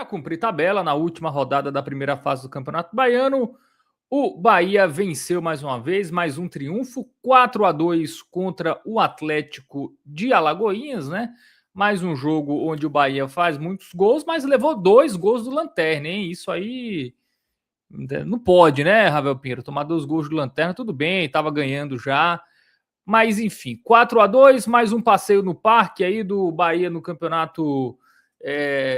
Para cumprir tabela, na última rodada da primeira fase do Campeonato Baiano, o Bahia venceu mais uma vez, mais um triunfo, 4-2 contra o Atlético de Alagoinhas, né? Mais um jogo onde o Bahia faz muitos gols, mas levou 2 gols do Lanterna, hein? Isso aí não pode, né, Ravel Pinheiro? Tomar 2 gols do Lanterna, tudo bem, estava ganhando já. Mas enfim, 4-2, mais um passeio no parque aí do Bahia no campeonato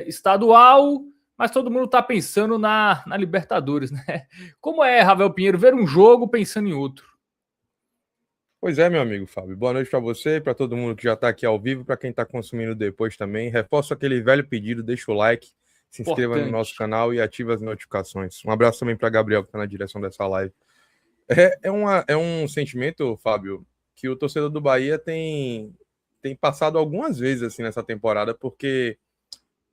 estadual, mas todo mundo está pensando na Libertadores, né? Como é, Ravel Pinheiro, ver um jogo pensando em outro? Pois é, meu amigo Fábio. Boa noite para você, para todo mundo que já está aqui ao vivo, para quem está consumindo depois também. Reforço aquele velho pedido, deixa o like, se inscreva no nosso Importante. canal e ative as notificações. Um abraço também para Gabriel, que está na direção dessa live. É um sentimento, Fábio, que o torcedor do Bahia tem passado algumas vezes assim nessa temporada, porque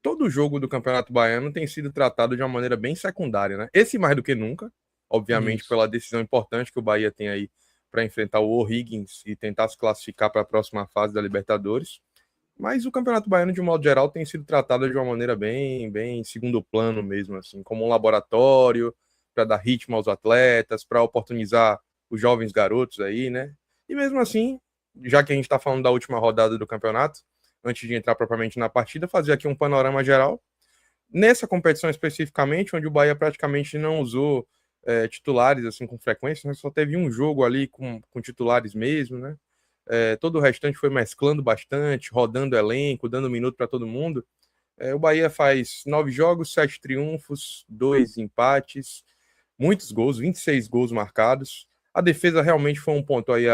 todo jogo do Campeonato Baiano tem sido tratado de uma maneira bem secundária, né? Esse mais do que nunca, obviamente, Isso. pela decisão importante que o Bahia tem aí para enfrentar o O'Higgins e tentar se classificar para a próxima fase da Libertadores. Mas o Campeonato Baiano, de um modo geral, tem sido tratado de uma maneira bem segundo plano mesmo, assim, como um laboratório para dar ritmo aos atletas, para oportunizar os jovens garotos aí, né? E mesmo assim, já que a gente está falando da última rodada do campeonato, antes de entrar propriamente na partida, fazer aqui um panorama geral. Nessa competição especificamente, onde o Bahia praticamente não usou titulares assim com frequência, né? Só teve um jogo ali com titulares mesmo, né? Todo o restante foi mesclando bastante, rodando elenco, dando minuto para todo mundo. O Bahia faz 9 jogos, 7 triunfos, 2 empates, muitos gols, 26 gols marcados. A defesa realmente foi um ponto aí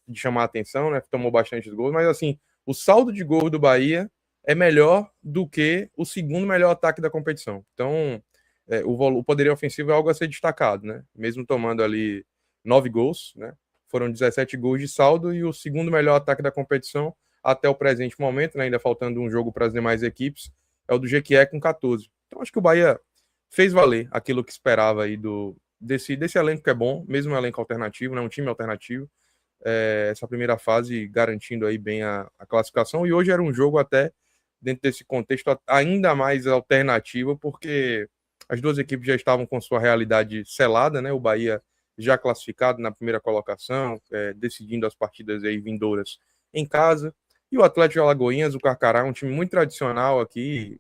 de chamar a atenção, né? Tomou bastante gols, mas assim, o saldo de gol do Bahia é melhor do que o segundo melhor ataque da competição. Então, o poderio ofensivo é algo a ser destacado, né? Mesmo tomando ali 9 gols, né? Foram 17 gols de saldo e o segundo melhor ataque da competição até o presente momento, né? Ainda faltando um jogo para as demais equipes, é o do Jequié com 14. Então, acho que o Bahia fez valer aquilo que esperava aí desse elenco que é bom, mesmo um elenco alternativo, né? Um time alternativo. Essa primeira fase garantindo aí bem a classificação. E hoje era um jogo até dentro desse contexto ainda mais alternativo, porque as duas equipes já estavam com sua realidade selada, né? O Bahia já classificado na primeira colocação, decidindo as partidas aí vindouras em casa. E o Atlético de Alagoinhas, o Carcará, um time muito tradicional aqui,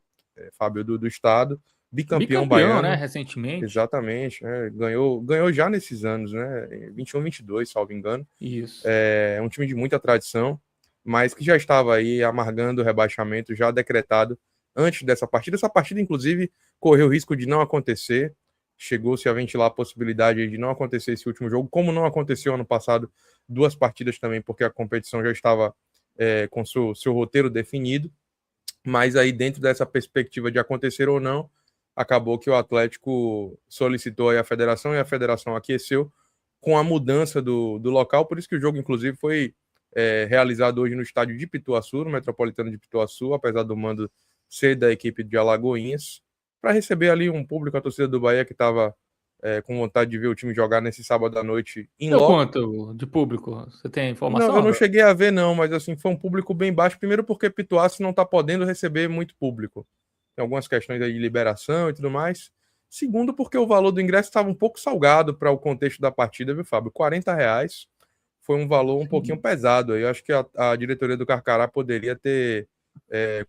Fábio, do estado, bicampeão Bicampeão, né, baiano. recentemente. Exatamente, né? Ganhou já nesses anos, né? 21, 22, salvo engano. Isso. É um time de muita tradição, mas que já estava aí amargando o rebaixamento já decretado antes dessa partida. Essa partida, inclusive, correu o risco de não acontecer. Chegou-se a ventilar a possibilidade de não acontecer esse último jogo, como não aconteceu ano passado, 2 partidas também, porque a competição já estava com seu roteiro definido. Mas aí, dentro dessa perspectiva de acontecer ou não, acabou que o Atlético solicitou aí a federação e a federação aqueceu com a mudança do local, por isso que o jogo, inclusive, foi realizado hoje no estádio de Pituaçu, no Metropolitano de Pituaçu, apesar do mando ser da equipe de Alagoinhas, para receber ali um público, a torcida do Bahia, que estava com vontade de ver o time jogar nesse sábado à noite em Deu loco. quanto de público? Você tem Não, informação, eu não Ravel? cheguei a ver, não, mas assim, foi um público bem baixo, primeiro porque Pituaçu não está podendo receber muito público. Tem algumas questões aí de liberação e tudo mais. Segundo, porque o valor do ingresso estava um pouco salgado para o contexto da partida, viu, Fábio? R$ 40 foi um valor um pouquinho Sim. pesado. Eu acho que a diretoria do Carcará poderia ter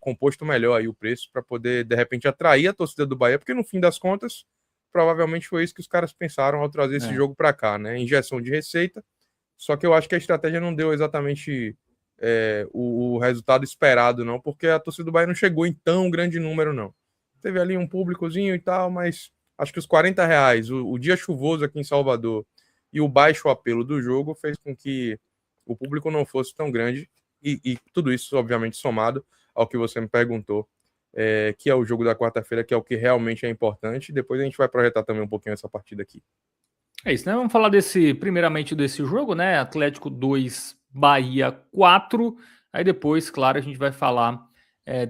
composto melhor aí o preço para poder, de repente, atrair a torcida do Bahia, porque no fim das contas, provavelmente foi isso que os caras pensaram ao trazer esse É. jogo para cá, né? Injeção de receita. Só que eu acho que a estratégia não deu exatamente o resultado esperado, não, porque a torcida do Bahia não chegou em tão grande número, não. Teve ali um públicozinho e tal, mas acho que os R$ 40, o dia chuvoso aqui em Salvador e o baixo apelo do jogo fez com que o público não fosse tão grande. E tudo isso, obviamente, somado ao que você me perguntou, que é o jogo da quarta-feira, que é o que realmente é importante. Depois a gente vai projetar também um pouquinho essa partida aqui. É isso, né? Vamos falar primeiramente desse jogo, né? Atlético 2, Bahia 4. Aí depois, claro, a gente vai falar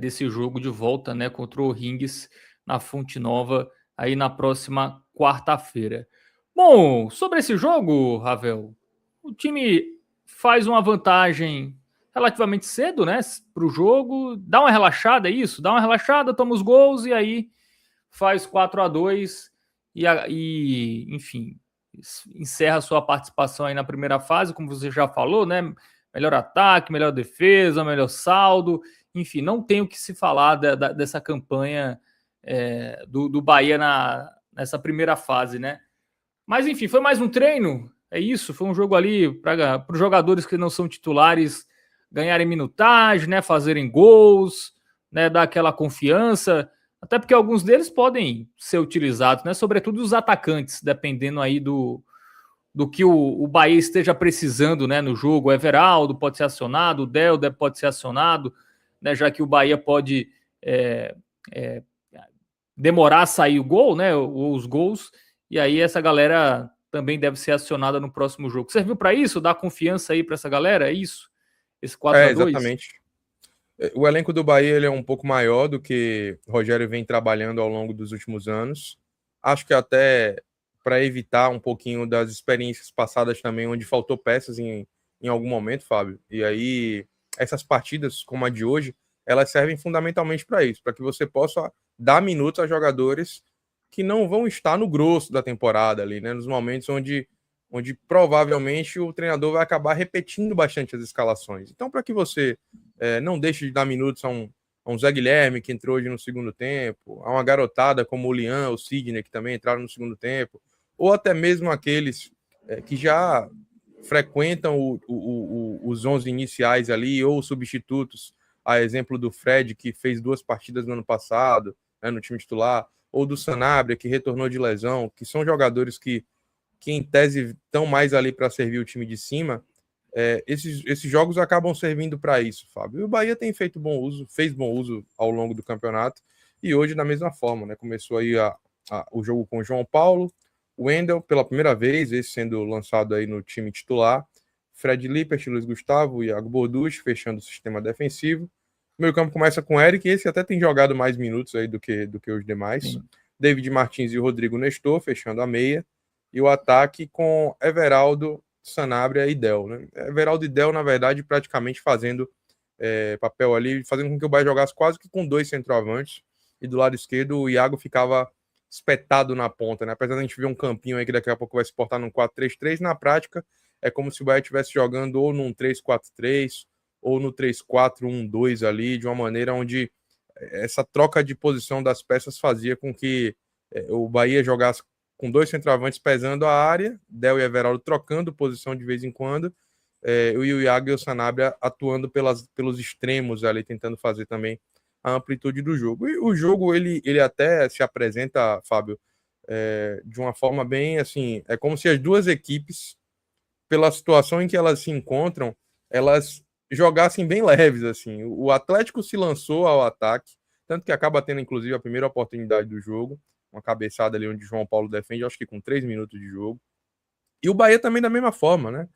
desse jogo de volta, né? Contra o Rings na Fonte Nova, aí na próxima quarta-feira. Bom, sobre esse jogo, Ravel, o time faz uma vantagem relativamente cedo, né? Para o jogo, dá uma relaxada, é isso? Dá uma relaxada, toma os gols e aí faz 4-2 enfim, encerra sua participação aí na primeira fase, como você já falou, né? Melhor ataque, melhor defesa, melhor saldo, enfim, não tem o que se falar dessa campanha do Bahia nessa primeira fase, né? Mas enfim, foi mais um treino, é isso, foi um jogo ali para os jogadores que não são titulares ganharem minutagem, né? Fazerem gols, né? Dar aquela confiança. Até porque alguns deles podem ser utilizados, né? Sobretudo os atacantes, dependendo aí do que o Bahia esteja precisando, né? No jogo. O Everaldo pode ser acionado, o Delder pode ser acionado, né? Já que o Bahia pode demorar a sair o gol, né? Ou os gols. E aí essa galera também deve ser acionada no próximo jogo. Serviu para isso? Dar confiança aí para essa galera? É isso? Esse 4-2? Exatamente. O elenco do Bahia ele é um pouco maior do que o Rogério vem trabalhando ao longo dos últimos anos. Acho que até para evitar um pouquinho das experiências passadas também, onde faltou peças em algum momento, Fábio. E aí, essas partidas, como a de hoje, elas servem fundamentalmente para isso, para que você possa dar minutos a jogadores que não vão estar no grosso da temporada ali, né? Nos momentos onde provavelmente o treinador vai acabar repetindo bastante as escalações. Então, para que você não deixe de dar minutos a um Zé Guilherme, que entrou hoje no segundo tempo, a uma garotada como o Lian, o Sidney, que também entraram no segundo tempo, ou até mesmo aqueles que já frequentam os 11 iniciais ali, ou substitutos, a exemplo do Fred, que fez 2 partidas no ano passado, né, no time titular, ou do Sanabria, que retornou de lesão, que são jogadores que em tese estão mais ali para servir o time de cima, esses jogos acabam servindo para isso, Fábio. E o Bahia tem feito bom uso, fez bom uso ao longo do campeonato, e hoje da mesma forma, né? Começou aí o jogo com o João Paulo, o Wendel, pela primeira vez, esse sendo lançado aí no time titular, Fred Lippert, Luiz Gustavo e Iago Borducci, fechando o sistema defensivo. O meio campo começa com o Eric, esse até tem jogado mais minutos aí do que os demais. Sim. David Martins e o Rodrigo Nestor, fechando a meia. E o ataque com Everaldo, Sanabria e Del, né? Everaldo e Del, na verdade, praticamente fazendo papel ali, fazendo com que o Bahia jogasse quase que com 2 centroavantes, e do lado esquerdo o Iago ficava espetado na ponta, né? Apesar de a gente ver um campinho aí que daqui a pouco vai se portar num 4-3-3, na prática é como se o Bahia estivesse jogando ou num 3-4-3 ou no 3-4-1-2 ali, de uma maneira onde essa troca de posição das peças fazia com que o Bahia jogasse com 2 centroavantes pesando a área, Del e Everaldo trocando posição de vez em quando, o Iago e o Sanabria atuando pelos extremos ali, tentando fazer também a amplitude do jogo. E o jogo, ele até se apresenta, Fábio, de uma forma bem, assim, é como se as duas equipes, pela situação em que elas se encontram, elas jogassem bem leves, assim. O Atlético se lançou ao ataque, tanto que acaba tendo, inclusive, a primeira oportunidade do jogo, uma cabeçada ali onde João Paulo defende, acho que com 3 minutos de jogo. E o Bahia também da mesma forma, né?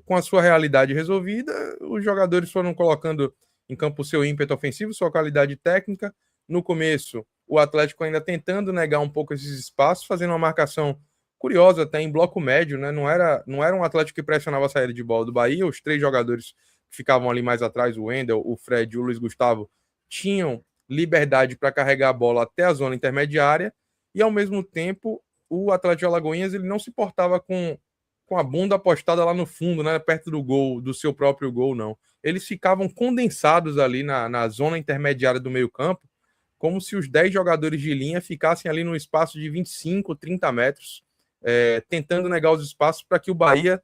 Com a sua realidade resolvida, os jogadores foram colocando em campo o seu ímpeto ofensivo, sua qualidade técnica. No começo, o Atlético ainda tentando negar um pouco esses espaços, fazendo uma marcação curiosa até em bloco médio, né? Não era um Atlético que pressionava a saída de bola do Bahia, os 3 jogadores que ficavam ali mais atrás, o Wendel, o Fred e o Luiz Gustavo, tinham liberdade para carregar a bola até a zona intermediária, e ao mesmo tempo o Atlético de Alagoinhas ele não se portava com a bunda apostada lá no fundo, né, perto do gol, do seu próprio gol, não. Eles ficavam condensados ali na zona intermediária do meio campo, como se os 10 jogadores de linha ficassem ali no espaço de 25, 30 metros, tentando negar os espaços para que o Bahia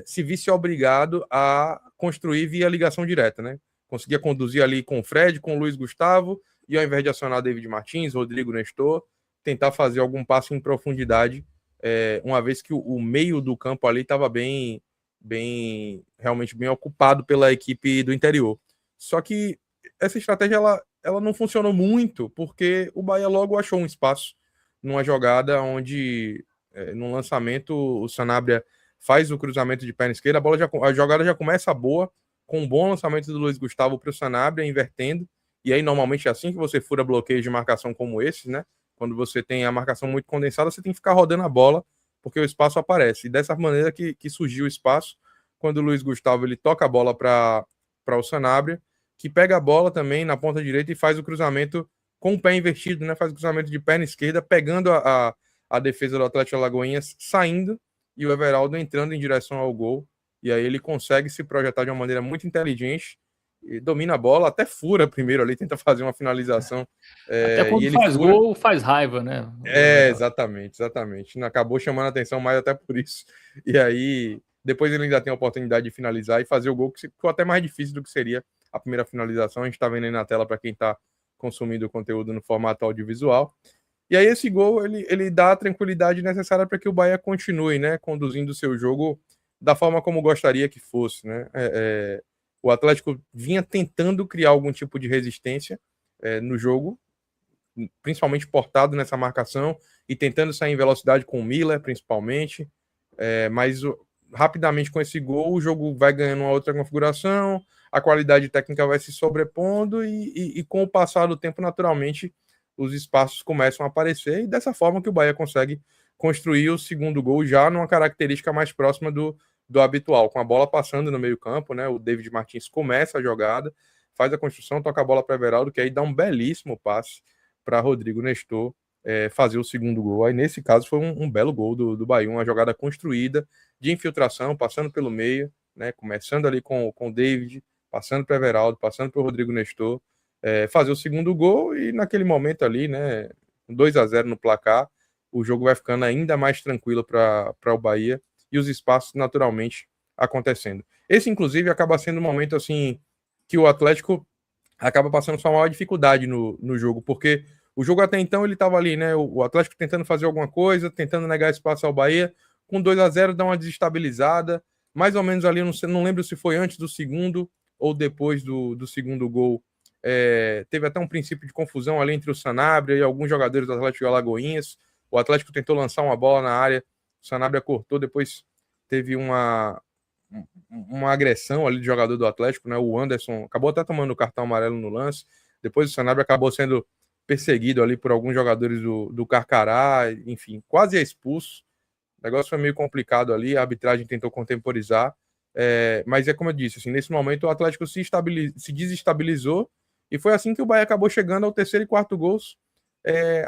se visse obrigado a construir via ligação direta, né? Conseguia conduzir ali com o Fred, com o Luiz Gustavo, e ao invés de acionar David Martins, Rodrigo Nestor, tentar fazer algum passo em profundidade, uma vez que o meio do campo ali estava realmente bem ocupado pela equipe do interior. Só que essa estratégia ela não funcionou muito, porque o Bahia logo achou um espaço numa jogada onde, no lançamento, o Sanabria faz o cruzamento de perna esquerda, a jogada já começa boa, com um bom lançamento do Luiz Gustavo para o Sanabria, invertendo, e aí normalmente é assim que você fura bloqueios de marcação como esses, né? Quando você tem a marcação muito condensada, você tem que ficar rodando a bola, porque o espaço aparece. E dessa maneira que surgiu o espaço, quando o Luiz Gustavo ele toca a bola para o Sanabria, que pega a bola também na ponta direita e faz o cruzamento com o pé invertido, né? Faz o cruzamento de perna esquerda, pegando a defesa do Atlético Alagoinhas, saindo, e o Everaldo entrando em direção ao gol. E aí ele consegue se projetar de uma maneira muito inteligente, e domina a bola, até fura primeiro ali, tenta fazer uma finalização. Até E quando ele faz fura. gol, faz raiva, né? O Everaldo. Exatamente. Acabou chamando a atenção mais até por isso. E aí, depois ele ainda tem a oportunidade de finalizar e fazer o gol, que ficou até mais difícil do que seria a primeira finalização. A gente está vendo aí na tela para quem está consumindo o conteúdo no formato audiovisual. E aí esse gol, ele dá a tranquilidade necessária para que o Bahia continue, né, conduzindo o seu jogo da forma como gostaria que fosse, né? O Atlético vinha tentando criar algum tipo de resistência no jogo, principalmente portado nessa marcação e tentando sair em velocidade com o Miller, principalmente, mas rapidamente com esse gol o jogo vai ganhando uma outra configuração, a qualidade técnica vai se sobrepondo e com o passar do tempo, naturalmente, os espaços começam a aparecer e dessa forma que o Bahia consegue construir o segundo gol já numa característica mais próxima do habitual, com a bola passando no meio campo, né? O David Martins começa a jogada, faz a construção, toca a bola para Everaldo, que aí dá um belíssimo passe para Rodrigo Nestor fazer o segundo gol. Aí, nesse caso, foi um belo gol do Bahia, uma jogada construída de infiltração, passando pelo meio, né, começando ali com o David, passando para Everaldo, passando para o Rodrigo Nestor, fazer o segundo gol e naquele momento ali, né, 2-0 no placar, o jogo vai ficando ainda mais tranquilo para o Bahia e os espaços naturalmente acontecendo. Esse, inclusive, acaba sendo um momento assim que o Atlético acaba passando sua maior dificuldade no jogo, porque o jogo até então ele estava ali, né? O Atlético tentando fazer alguma coisa, tentando negar espaço ao Bahia, com 2-0 dá uma desestabilizada, mais ou menos ali, não lembro se foi antes do segundo ou depois do segundo gol. Teve até um princípio de confusão ali entre o Sanabria e alguns jogadores do Atlético de Alagoinhas. O Atlético tentou lançar uma bola na área, o Sanabria cortou, depois teve uma agressão ali do jogador do Atlético, né? O Anderson acabou até tomando o cartão amarelo no lance. Depois o Sanabria acabou sendo perseguido ali por alguns jogadores do Carcará, enfim, quase é expulso. O negócio foi meio complicado ali, a arbitragem tentou contemporizar, mas é como eu disse, assim, nesse momento o Atlético se desestabilizou e foi assim que o Bahia acabou chegando ao terceiro e quarto gols,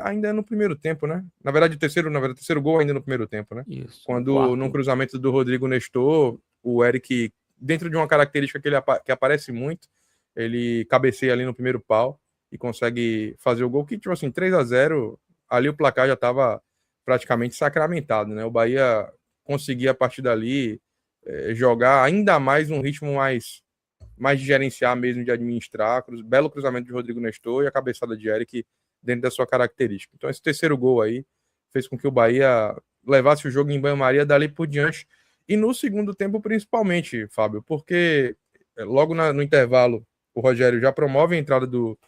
ainda no primeiro tempo, né? Na verdade, o terceiro gol ainda no primeiro tempo, né? Isso. Quando, num cruzamento do Rodrigo Nestor, o Eric, dentro de uma característica que aparece muito, ele cabeceia ali no primeiro pau e consegue fazer o gol que, tipo assim, 3-0, ali o placar já estava praticamente sacramentado, né? O Bahia conseguia, a partir dali, jogar ainda mais num ritmo mais de gerenciar mesmo, de administrar. Belo cruzamento de Rodrigo Nestor e a cabeçada de Eric dentro da sua característica. Então, esse terceiro gol aí fez com que o Bahia levasse o jogo em banho-maria dali por diante. E no segundo tempo, principalmente, Fábio, porque logo no intervalo, o Rogério já promove a entrada do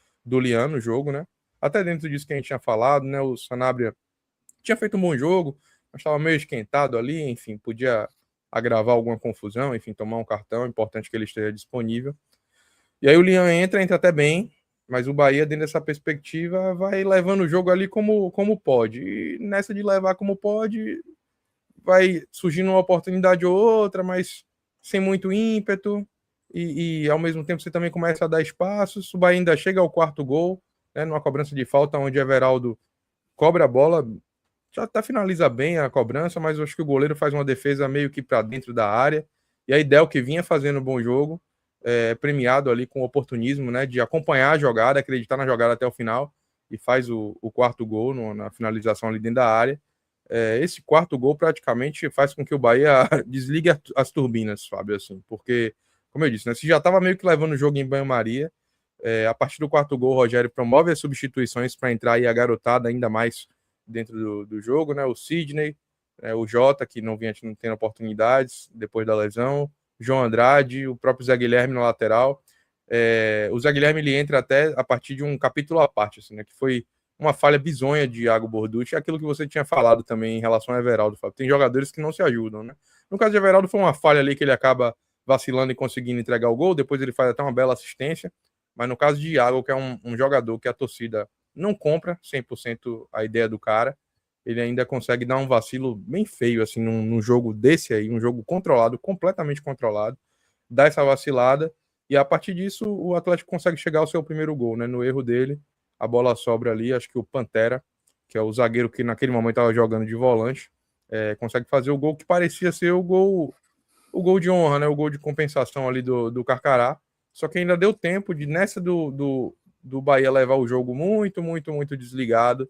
Lian no jogo, né? Até dentro disso que a gente tinha falado, né? O Sanabria tinha feito um bom jogo, mas estava meio esquentado ali, enfim, podia agravar alguma confusão, enfim, tomar um cartão, é importante que ele esteja disponível. E aí o Lian entra até bem, mas o Bahia, dentro dessa perspectiva, vai levando o jogo ali como pode. E nessa de levar como pode, vai surgindo uma oportunidade ou outra, mas sem muito ímpeto. E ao mesmo tempo você também começa a dar espaços. O Bahia ainda chega ao quarto gol, né, numa cobrança de falta, onde Everaldo cobra a bola, já até finaliza bem a cobrança, mas eu acho que o goleiro faz uma defesa meio que para dentro da área. E aí Del, que vinha fazendo um bom jogo, premiado ali com oportunismo, né, de acompanhar a jogada, acreditar na jogada até o final, e faz o quarto gol na finalização ali dentro da área. Esse quarto gol praticamente faz com que o Bahia desligue as turbinas, Fábio, assim, porque, como eu disse, né, se já estava meio que levando o jogo em banho-maria, a partir do quarto gol, o Rogério promove as substituições para entrar aí a garotada ainda mais dentro do jogo, né? O Sidney, o Jota, que não vinha tendo oportunidades depois da lesão, João Andrade, o próprio Zé Guilherme na lateral. O Zé Guilherme ele entra até a partir de um capítulo à parte, assim, né? Que foi uma falha bizonha de Iago Borducci, aquilo que você tinha falado também em relação ao Everaldo. Fábio. Tem jogadores que não se ajudam, né? No caso de Everaldo foi uma falha ali que ele acaba vacilando e conseguindo entregar o gol, depois ele faz até uma bela assistência, mas no caso de Iago, que é um jogador que a torcida não compra 100% a ideia do cara, ele ainda consegue dar um vacilo bem feio, assim, num jogo desse aí, um jogo controlado, completamente controlado, dá essa vacilada, e a partir disso o Atlético consegue chegar ao seu primeiro gol, né, no erro dele, a bola sobra ali, acho que o Pantera, que é o zagueiro que naquele momento estava jogando de volante, consegue fazer o gol que parecia ser o gol de honra, né? O gol de compensação ali do Carcará. Só que ainda deu tempo de, nessa do Bahia levar o jogo muito, muito, muito desligado.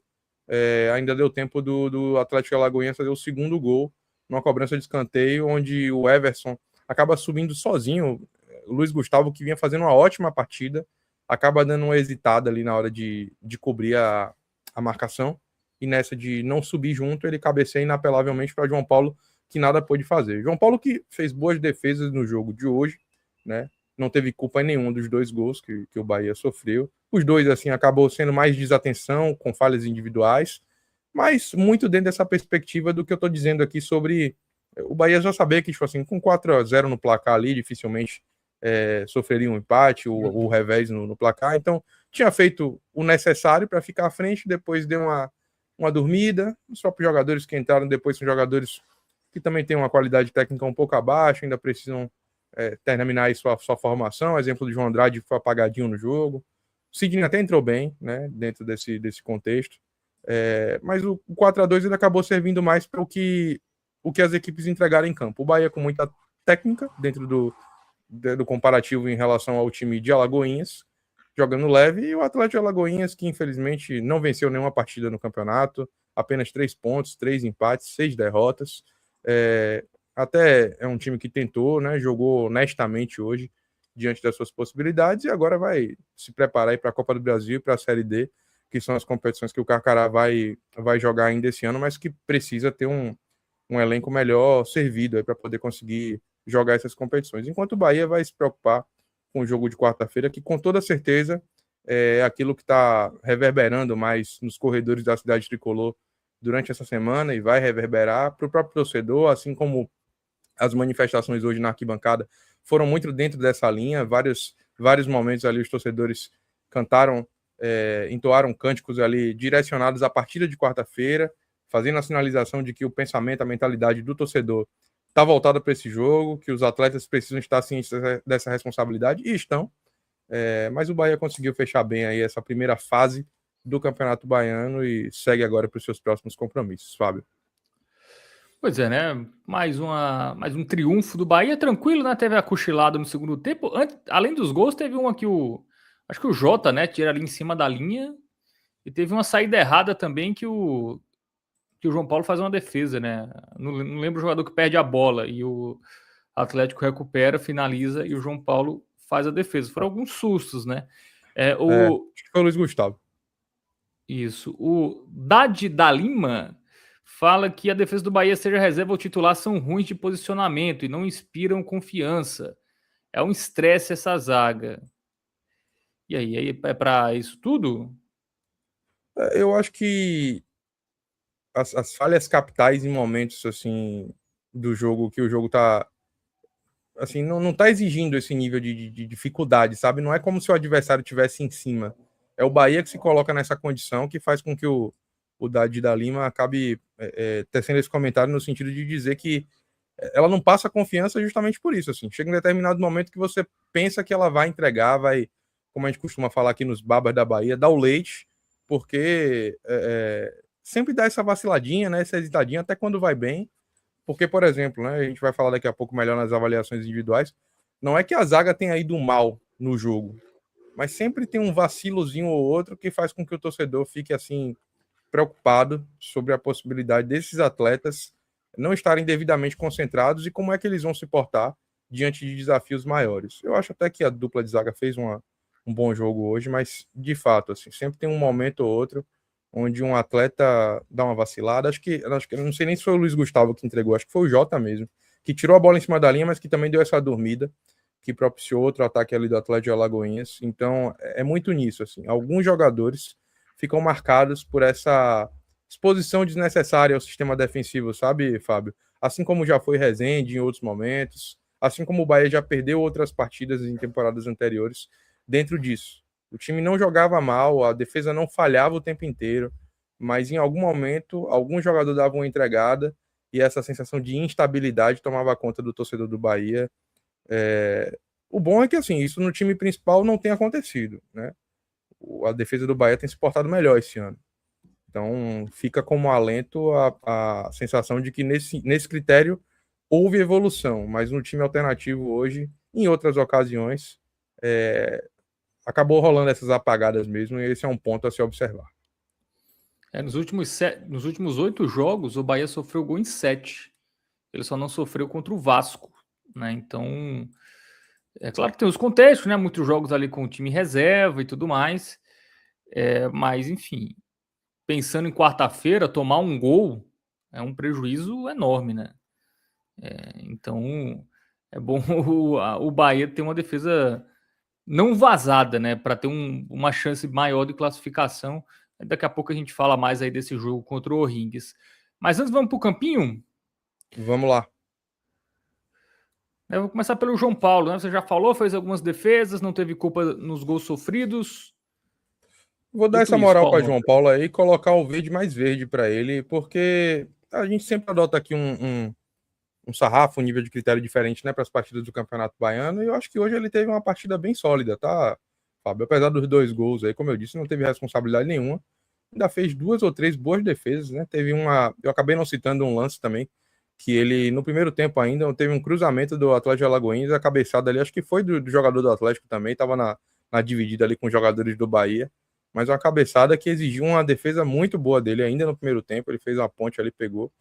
Ainda deu tempo do Atlético Alagoinhas fazer o segundo gol, numa cobrança de escanteio, onde o Everson acaba subindo sozinho. O Luiz Gustavo, que vinha fazendo uma ótima partida, acaba dando uma hesitada ali na hora de cobrir a marcação. E nessa de não subir junto, ele cabeceia inapelavelmente para João Paulo, que nada pôde fazer. João Paulo que fez boas defesas no jogo de hoje, né? Não teve culpa em nenhum dos dois gols que o Bahia sofreu. Os dois, assim, acabou sendo mais desatenção, com falhas individuais, mas muito dentro dessa perspectiva do que eu estou dizendo aqui sobre o Bahia já saber que, tipo assim, com 4-0 no placar ali, dificilmente sofreria um empate ou o revés no placar. Então, tinha feito o necessário para ficar à frente, depois deu uma dormida. Os próprios jogadores que entraram depois são jogadores que também têm uma qualidade técnica um pouco abaixo, ainda precisam terminar aí sua formação. Exemplo do João Andrade, que foi apagadinho no jogo. O Sidney até entrou bem, né, dentro desse contexto. Mas o 4-2 ele acabou servindo mais para o que as equipes entregaram em campo. O Bahia com muita técnica dentro do comparativo em relação ao time de Alagoinhas, jogando leve, e o Atlético Alagoinhas, que infelizmente não venceu nenhuma partida no campeonato, apenas 3 pontos, 3 empates, 6 derrotas. Até é um time que tentou, né, jogou honestamente hoje, diante das suas possibilidades, e agora vai se preparar para a Copa do Brasil e para a Série D, que são as competições que o Carcará vai jogar ainda esse ano, mas que precisa ter um elenco melhor servido para poder conseguir jogar essas competições. Enquanto o Bahia vai se preocupar com o jogo de quarta-feira, que com toda certeza é aquilo que está reverberando mais nos corredores da cidade tricolor durante essa semana e vai reverberar para o próprio torcedor, assim como as manifestações hoje na arquibancada foram muito dentro dessa linha. Vários momentos ali os torcedores cantaram, entoaram cânticos ali direcionados à partida de quarta-feira, fazendo a sinalização de que o pensamento, a mentalidade do torcedor está voltada para esse jogo, que os atletas precisam estar cientes dessa responsabilidade, e estão. Mas o Bahia conseguiu fechar bem aí essa primeira fase do Campeonato Baiano e segue agora para os seus próximos compromissos, Fábio. Pois é, né? Mais um triunfo do Bahia, tranquilo, né? Teve a cochilada no segundo tempo. Além dos gols, teve uma que acho que o Jota, né, tira ali em cima da linha. E teve uma saída errada também que o João Paulo faz uma defesa, né? Não lembro o jogador que perde a bola e o Atlético recupera, finaliza e o João Paulo faz a defesa. Foram alguns sustos, né? Acho que foi o Luiz Gustavo. Isso. O Dade da Lima fala que a defesa do Bahia, seja reserva ou titular, são ruins de posicionamento e não inspiram confiança. É um estresse essa zaga. E aí é para isso tudo? Eu acho que as falhas capitais em momentos assim do jogo, que o jogo tá assim, não tá exigindo esse nível de dificuldade, sabe? Não é como se o adversário tivesse em cima. É o Bahia que se coloca nessa condição, que faz com que o Dade da Lima acabe tecendo esse comentário no sentido de dizer que ela não passa confiança justamente por isso. Assim, chega um determinado momento que você pensa que ela vai entregar, vai, como a gente costuma falar aqui nos babas da Bahia, dar o leite, porque sempre dá essa vaciladinha, né, essa hesitadinha, até quando vai bem. Porque, por exemplo, né, a gente vai falar daqui a pouco melhor nas avaliações individuais, não é que a zaga tenha ido mal no jogo, mas sempre tem um vacilozinho ou outro que faz com que o torcedor fique assim preocupado sobre a possibilidade desses atletas não estarem devidamente concentrados e como é que eles vão se portar diante de desafios maiores. Eu acho até que a dupla de zaga fez um bom jogo hoje, mas de fato, assim, sempre tem um momento ou outro onde um atleta dá uma vacilada. Acho que não sei nem se foi o Luiz Gustavo que entregou, acho que foi o Jota mesmo, que tirou a bola em cima da linha, mas que também deu essa dormida, que propiciou outro ataque ali do Atlético de Alagoinhas. Então, é muito nisso, assim. Alguns jogadores ficam marcados por essa exposição desnecessária ao sistema defensivo, sabe, Fábio? Assim como já foi Rezende em outros momentos, assim como o Bahia já perdeu outras partidas em temporadas anteriores dentro disso. O time não jogava mal, a defesa não falhava o tempo inteiro, mas em algum momento, algum jogador dava uma entregada e essa sensação de instabilidade tomava conta do torcedor do Bahia. O bom é que, assim, isso no time principal não tem acontecido, né? a defesa do Bahia tem se portado melhor esse ano. Então, fica como alento a sensação de que nesse critério houve evolução, mas no time alternativo hoje, em outras ocasiões, acabou rolando essas apagadas mesmo, e esse é um ponto a se observar. Nos últimos 8 jogos, o Bahia sofreu gol em 7. Ele só não sofreu contra o Vasco, né? Então, é claro que tem os contextos, né? Muitos jogos ali com o time reserva e tudo mais. Mas, enfim, pensando em quarta-feira, tomar um gol é um prejuízo enorme, né? Então, é bom o Bahia ter uma defesa não vazada, né? Para ter uma chance maior de classificação. Daqui a pouco a gente fala mais aí desse jogo contra o O'Higgins. Mas antes, vamos para o campinho? Vamos lá. Eu vou começar pelo João Paulo, né? Você já falou, fez algumas defesas, não teve culpa nos gols sofridos. Vou dar Dito essa isso, moral qual para nota? João Paulo aí e colocar o verde mais verde para ele, porque a gente sempre adota aqui um sarrafo, um nível de critério diferente, né, para as partidas do Campeonato Baiano, e eu acho que hoje ele teve uma partida bem sólida, tá, Fábio? Apesar dos 2 gols aí, como eu disse, não teve responsabilidade nenhuma, ainda fez 2 ou 3 boas defesas, né? Teve eu acabei não citando um lance também, que ele, no primeiro tempo ainda, teve um cruzamento do Atlético de Alagoinhas, a cabeçada ali, acho que foi do jogador do Atlético também, estava na dividida ali com os jogadores do Bahia, mas uma cabeçada que exigiu uma defesa muito boa dele ainda no primeiro tempo, ele fez uma ponte ali, pegou.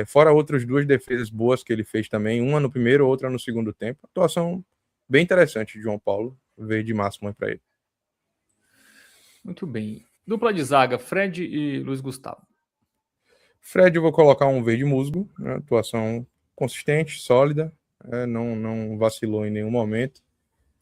Fora outras 2 defesas boas que ele fez também, uma no primeiro, outra no segundo tempo. Atuação bem interessante de João Paulo, verde máximo para ele. Muito bem. Dupla de zaga, Fred e Luiz Gustavo. Fred, eu vou colocar um verde musgo, né? Atuação consistente, sólida, não vacilou em nenhum momento.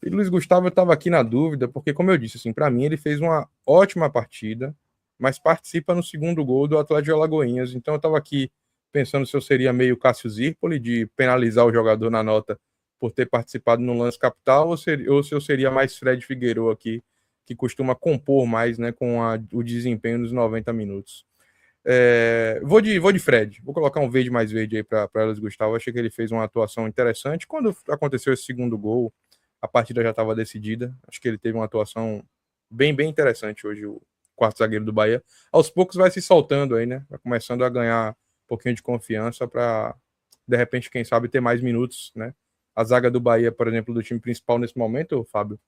E Luiz Gustavo, eu estava aqui na dúvida, porque, como eu disse, assim, para mim ele fez uma ótima partida, mas participa no segundo gol do Atlético de Alagoinhas. Então eu estava aqui pensando se eu seria meio Cássio Zirpoli, de penalizar o jogador na nota por ter participado no lance capital, ou se eu seria mais Fred Figueiredo aqui, que costuma compor mais, né, com o desempenho nos 90 minutos. Vou de Fred, vou colocar um verde mais verde aí para Luiz Gustavo. Achei que ele fez uma atuação interessante. Quando aconteceu esse segundo gol, a partida já estava decidida. Acho que ele teve uma atuação bem interessante hoje, o quarto zagueiro do Bahia. Aos poucos vai se soltando aí, né? Vai começando a ganhar um pouquinho de confiança para, de repente, quem sabe, ter mais minutos, né? A zaga do Bahia, por exemplo, do time principal nesse momento, Fábio,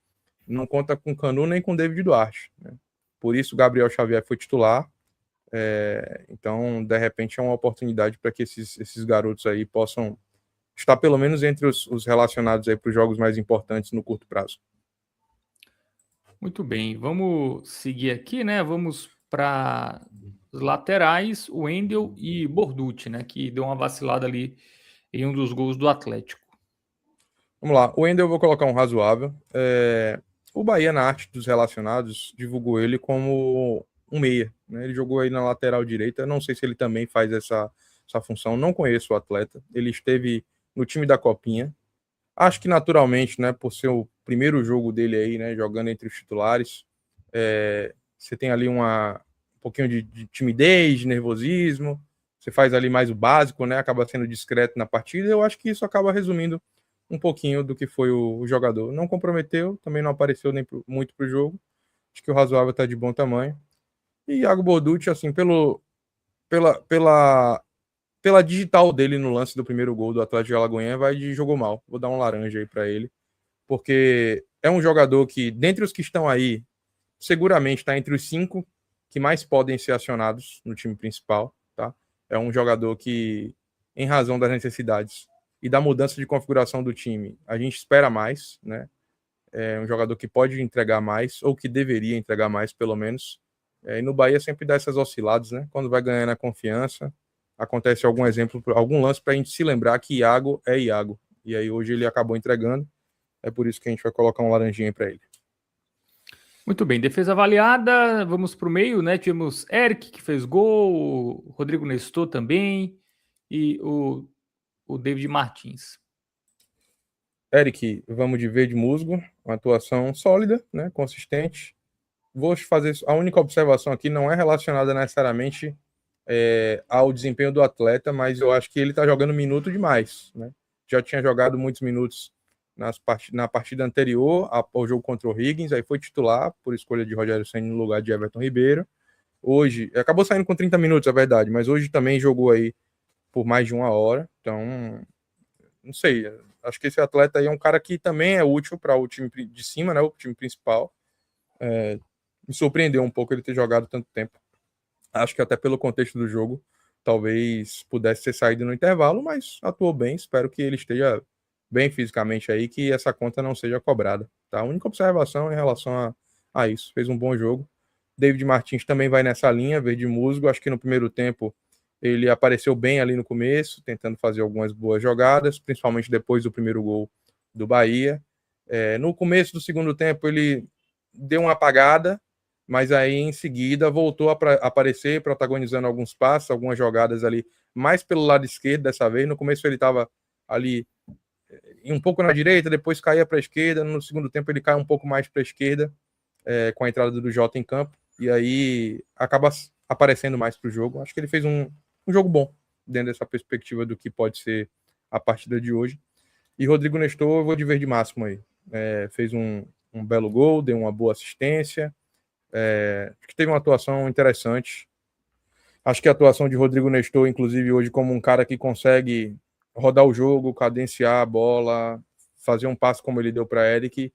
não conta com Canu nem com David Duarte, né? Por isso, o Gabriel Xavier foi titular. Então, de repente, é uma oportunidade para que esses garotos aí possam estar pelo menos entre os relacionados aí para os jogos mais importantes no curto prazo. Muito bem, vamos seguir aqui, né? Vamos para os laterais, o Wendel e Borducci, né? Que deu uma vacilada ali em um dos gols do Atlético. Vamos lá, o Wendel eu vou colocar um razoável. O Bahia, na arte dos relacionados, divulgou ele como um meia, né? Ele jogou aí na lateral direita, não sei se ele também faz essa função, não conheço o atleta. Ele esteve no time da Copinha. Acho que naturalmente, né, por ser o primeiro jogo dele aí, né, jogando entre os titulares, você tem ali um pouquinho de timidez, de nervosismo, você faz ali mais o básico, né, acaba sendo discreto na partida. Eu acho que isso acaba resumindo um pouquinho do que foi o jogador. Não comprometeu, também não apareceu nem muito para o jogo. Acho que o razoável está de bom tamanho. E Iago Borducci, assim, pela digital dele no lance do primeiro gol do Atlético de Alagoinhas, vai de jogou mal. Vou dar um laranja aí para ele, porque é um jogador que, dentre os que estão aí, seguramente está entre os 5 que mais podem ser acionados no time principal, tá? É um jogador que, em razão das necessidades e da mudança de configuração do time, a gente espera mais, né? É um jogador que pode entregar mais, ou que deveria entregar mais, pelo menos. E no Bahia sempre dá essas osciladas, né? Quando vai ganhando a confiança, acontece algum exemplo, algum lance para a gente se lembrar que Iago é Iago. E aí hoje ele acabou entregando. É por isso que a gente vai colocar um laranjinha para ele. Muito bem, defesa avaliada, vamos para o meio, né? Tivemos Eric, que fez gol, o Rodrigo Nestor também, e o David Martins. Eric, vamos de verde musgo, uma atuação sólida, né? Consistente. Vou fazer a única observação aqui, não é relacionada necessariamente ao desempenho do atleta, mas eu acho que ele está jogando minuto demais, né? Já tinha jogado muitos minutos na partida anterior ao jogo contra o Higgins, aí foi titular por escolha de Rogério Ceni no lugar de Everton Ribeiro. Hoje, acabou saindo com 30 minutos, é verdade, mas hoje também jogou aí por mais de 1 hora, então, não sei, acho que esse atleta aí é um cara que também é útil para o time de cima, né, o time principal. Me surpreendeu um pouco ele ter jogado tanto tempo. Acho que até pelo contexto do jogo, talvez pudesse ter saído no intervalo, mas atuou bem, espero que ele esteja bem fisicamente aí, que essa conta não seja cobrada. Tá? A única observação em relação a isso, fez um bom jogo. David Martins também vai nessa linha, verde musgo, acho que no primeiro tempo ele apareceu bem ali no começo, tentando fazer algumas boas jogadas, principalmente depois do primeiro gol do Bahia. No começo do segundo tempo ele deu uma apagada, mas aí em seguida voltou a aparecer, protagonizando alguns passos, algumas jogadas ali, mais pelo lado esquerdo dessa vez. No começo ele estava ali um pouco na direita, depois caía para a esquerda, no segundo tempo ele cai um pouco mais para a esquerda, com a entrada do Jota em campo, e aí acaba aparecendo mais para o jogo. Acho que ele fez um jogo bom, dentro dessa perspectiva do que pode ser a partida de hoje. E Rodrigo Nestor, eu vou de verde máximo aí. Fez um belo gol, deu uma boa assistência, acho que teve uma atuação interessante. Acho que a atuação de Rodrigo Nestor, inclusive hoje, como um cara que consegue rodar o jogo, cadenciar a bola, fazer um passe como ele deu para Eric,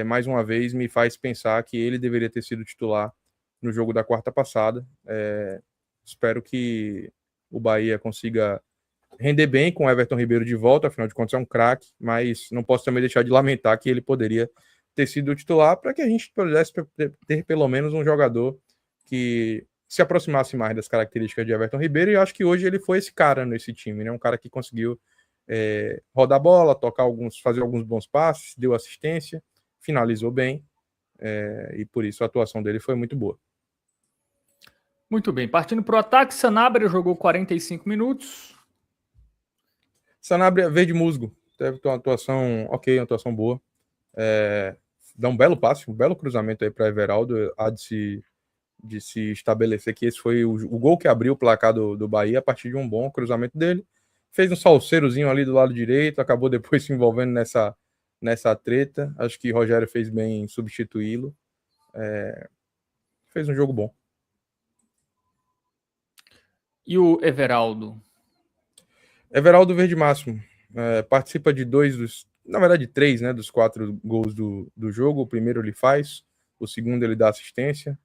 mais uma vez me faz pensar que ele deveria ter sido titular no jogo da quarta passada. Espero que o Bahia consiga render bem com o Everton Ribeiro de volta, afinal de contas é um craque, mas não posso também deixar de lamentar que ele poderia ter sido titular para que a gente pudesse ter pelo menos um jogador que se aproximasse mais das características de Everton Ribeiro, e eu acho que hoje ele foi esse cara nesse time, né? Um cara que conseguiu rodar a bola, fazer alguns bons passes, deu assistência, finalizou bem, e por isso a atuação dele foi muito boa. Muito bem, partindo para o ataque, Sanabria jogou 45 minutos. Sanabria, verde musgo, teve uma atuação ok, uma atuação boa. Dá um belo passe, um belo cruzamento aí para Everaldo, há de se estabelecer que esse foi o gol que abriu o placar do Bahia a partir de um bom cruzamento dele. Fez um salseirozinho ali do lado direito, acabou depois se envolvendo nessa treta. Acho que Rogério fez bem em substituí-lo. Fez um jogo bom. E o Everaldo? Everaldo verde máximo. Participa de na verdade 3, né, dos 4 gols do jogo. O primeiro ele faz, o segundo ele dá assistência,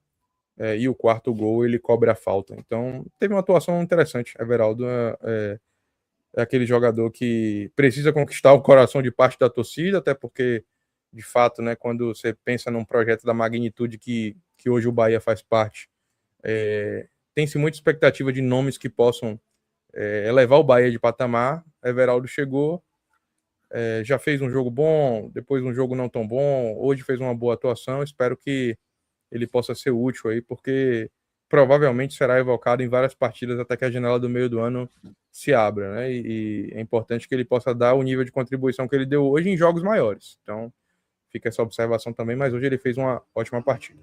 e o quarto gol ele cobre a falta. Então teve uma atuação interessante. Everaldo é aquele jogador que precisa conquistar o coração de parte da torcida, até porque, de fato, né, quando você pensa num projeto da magnitude que hoje o Bahia faz parte, tem-se muita expectativa de nomes que possam elevar o Bahia de patamar. Everaldo chegou, já fez um jogo bom, depois um jogo não tão bom, hoje fez uma boa atuação. Espero que ele possa ser útil aí, porque provavelmente será evocado em várias partidas até que a janela do meio do ano se abra, né? E é importante que ele possa dar o nível de contribuição que ele deu hoje em jogos maiores. Então, fica essa observação também, mas hoje ele fez uma ótima partida.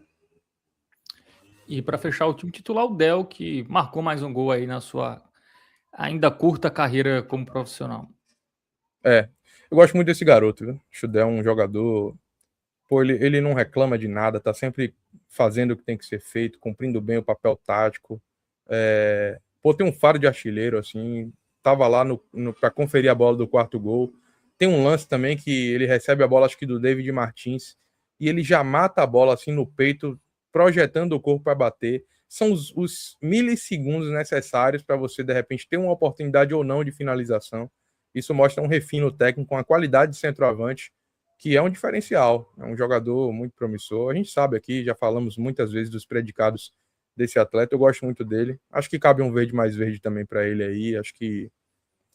E para fechar o time titular, o Del, que marcou mais um gol aí na sua ainda curta carreira como profissional. Eu gosto muito desse garoto, viu? O Del é um jogador... Pô, ele não reclama de nada, tá sempre fazendo o que tem que ser feito, cumprindo bem o papel tático. Tem um faro de artilheiro, assim, tava lá para conferir a bola do quarto gol. Tem um lance também que ele recebe a bola, acho que do David Martins, e ele já mata a bola assim no peito, projetando o corpo para bater. São os milissegundos necessários para você, de repente, ter uma oportunidade ou não de finalização. Isso mostra um refino técnico, com a qualidade de centroavante, que é um diferencial. É um jogador muito promissor. A gente sabe aqui, já falamos muitas vezes dos predicados desse atleta, eu gosto muito dele. Acho que cabe um verde mais verde também para ele aí. Acho que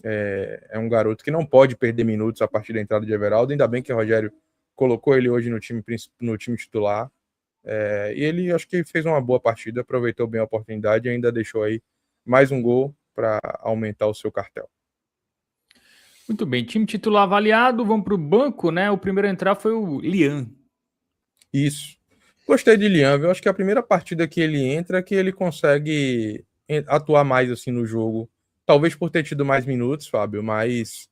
é um garoto que não pode perder minutos a partir da entrada de Everaldo. Ainda bem que o Rogério colocou ele hoje no time titular. E ele acho que fez uma boa partida, aproveitou bem a oportunidade e ainda deixou aí mais um gol para aumentar o seu cartel. Muito bem, time titular avaliado, vamos para o banco, né? O primeiro a entrar foi o Lian. Isso. Gostei de Lian, viu? Acho que a primeira partida que ele entra é que ele consegue atuar mais assim no jogo. Talvez por ter tido mais minutos, Fábio, mas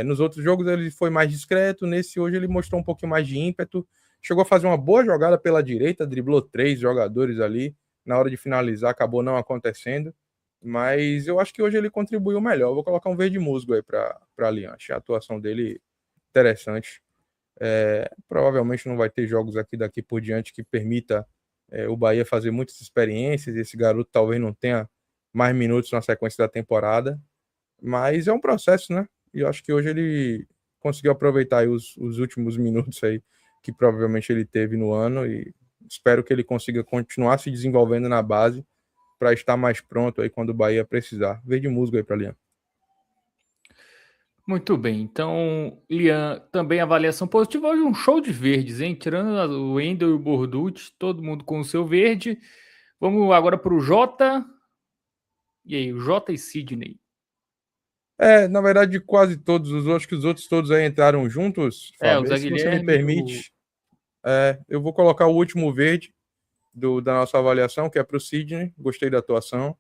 Nos outros jogos ele foi mais discreto, nesse hoje ele mostrou um pouquinho mais de ímpeto, chegou a fazer uma boa jogada pela direita, driblou 3 jogadores ali, na hora de finalizar acabou não acontecendo, mas eu acho que hoje ele contribuiu melhor. Eu vou colocar um verde musgo aí para Aliança, a atuação dele interessante. Provavelmente não vai ter jogos aqui daqui por diante que permita o Bahia fazer muitas experiências, esse garoto talvez não tenha mais minutos na sequência da temporada, mas é um processo, né? E eu acho que hoje ele conseguiu aproveitar aí os últimos minutos aí que provavelmente ele teve no ano e espero que ele consiga continuar se desenvolvendo na base para estar mais pronto aí quando o Bahia precisar. Verde musgo aí para Lian. Muito bem, então, Lian, também avaliação positiva. Hoje um show de verdes, hein? Tirando o Wendel e o Borducci, todo mundo com o seu verde. Vamos agora para o Jota. E aí, o Jota e Sidney. Na verdade, quase todos os outros, que os outros todos aí entraram juntos, O Fábio. Zé Se você me Guilherme. permite, eu vou colocar o último verde da nossa avaliação, que é para o Sidney. Gostei da atuação.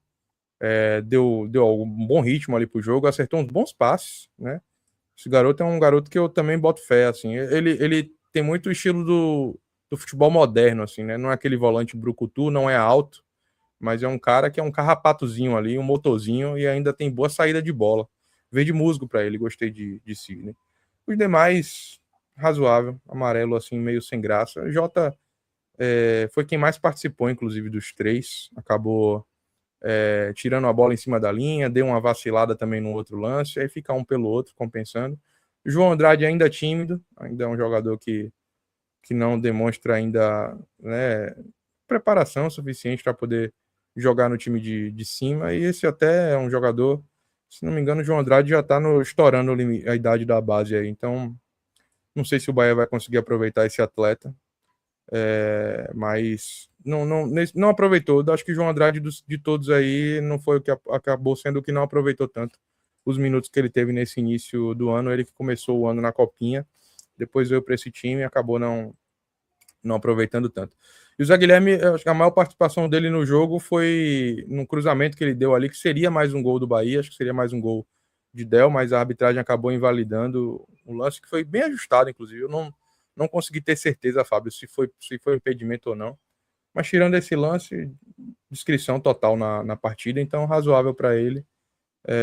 Deu um bom ritmo ali pro jogo, acertou uns bons passes, né? Esse garoto é um garoto que eu também boto fé, assim. Ele tem muito o estilo do futebol moderno, assim, né? Não é aquele volante brucutu, não é alto, mas é um cara que é um carrapatozinho ali, um motorzinho e ainda tem boa saída de bola. Verde musgo para ele, gostei de Sidney. Os demais, razoável, amarelo, assim, meio sem graça. Jota foi quem mais participou, inclusive, dos três. Acabou tirando a bola em cima da linha, deu uma vacilada também no outro lance, aí fica um pelo outro, compensando. João Andrade ainda tímido, ainda é um jogador que não demonstra ainda, né, preparação suficiente para poder jogar no time de cima, e esse até é um jogador, se não me engano, o João Andrade já está estourando a idade da base aí, então não sei se o Bahia vai conseguir aproveitar esse atleta, mas não aproveitou. Acho que o João Andrade de todos aí não foi o que acabou sendo o que não aproveitou tanto os minutos que ele teve nesse início do ano. Ele que começou o ano na Copinha, depois veio para esse time e acabou não aproveitando tanto. E o Zé Guilherme, acho que a maior participação dele no jogo foi num cruzamento que ele deu ali, que seria mais um gol do Bahia, acho que seria mais um gol de Del, mas a arbitragem acabou invalidando um lance que foi bem ajustado, inclusive. Eu não consegui ter certeza, Fábio, se foi impedimento ou não. Mas tirando esse lance, descrição total na partida, então razoável para ele.